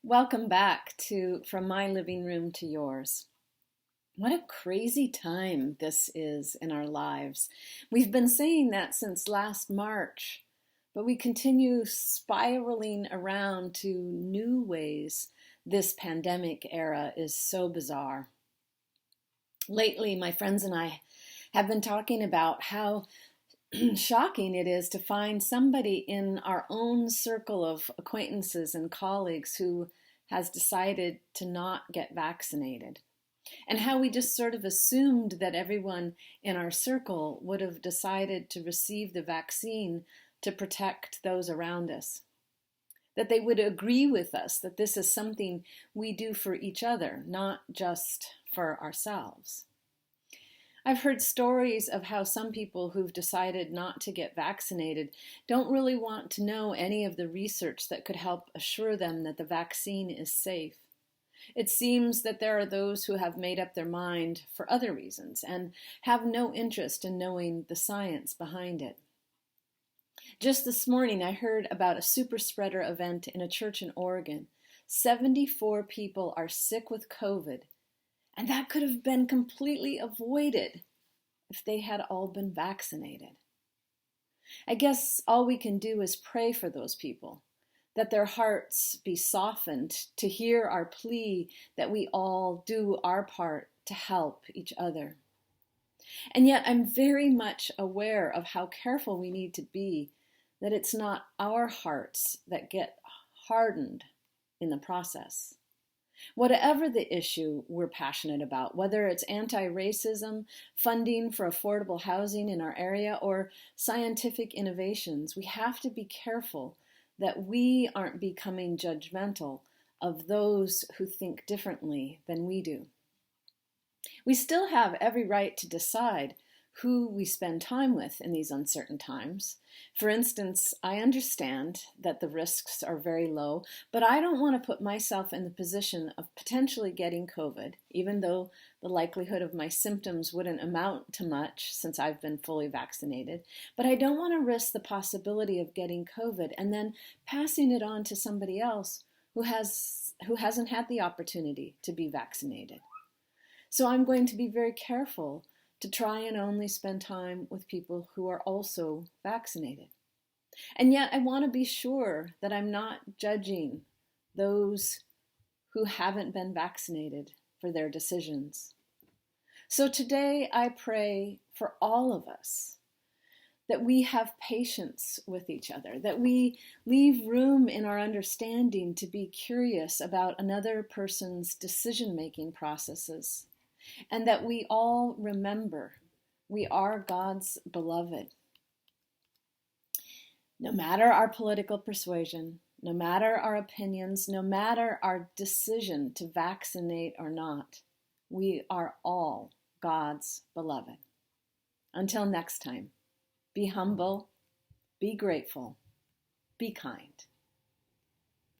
Welcome back to From My Living Room to Yours. What a crazy time this is in our lives. We've been saying that since last March, but we continue spiraling around to new ways this pandemic era is so bizarre. Lately, my friends and I have been talking about how shocking it is to find somebody in our own circle of acquaintances and colleagues who has decided to not get vaccinated. And how we just sort of assumed that everyone in our circle would have decided to receive the vaccine to protect those around us. That they would agree with us that this is something we do for each other, not just for ourselves. I've heard stories of how some people who've decided not to get vaccinated don't really want to know any of the research that could help assure them that the vaccine is safe. It seems that there are those who have made up their mind for other reasons and have no interest in knowing the science behind it. Just this morning, I heard about a super spreader event in a church in Oregon. 74 people are sick with COVID, and that could have been completely avoided if they had all been vaccinated. I guess all we can do is pray for those people, that their hearts be softened to hear our plea that we all do our part to help each other. And yet I'm very much aware of how careful we need to be, that it's not our hearts that get hardened in the process. Whatever the issue we're passionate about, whether it's anti-racism, funding for affordable housing in our area, or scientific innovations, we have to be careful that we aren't becoming judgmental of those who think differently than we do. We still have every right to decide who we spend time with in these uncertain times. For instance, I understand that the risks are very low, but I don't want to put myself in the position of potentially getting COVID, even though the likelihood of my symptoms wouldn't amount to much since I've been fully vaccinated. But I don't want to risk the possibility of getting COVID and then passing it on to somebody else who hasn't had the opportunity to be vaccinated. So I'm going to be very careful to try and only spend time with people who are also vaccinated. And yet I want to be sure that I'm not judging those who haven't been vaccinated for their decisions. So today I pray for all of us that we have patience with each other, that we leave room in our understanding to be curious about another person's decision-making processes, and that we all remember we are God's beloved. No matter our political persuasion, no matter our opinions, no matter our decision to vaccinate or not, we are all God's beloved. Until next time, be humble, be grateful, be kind.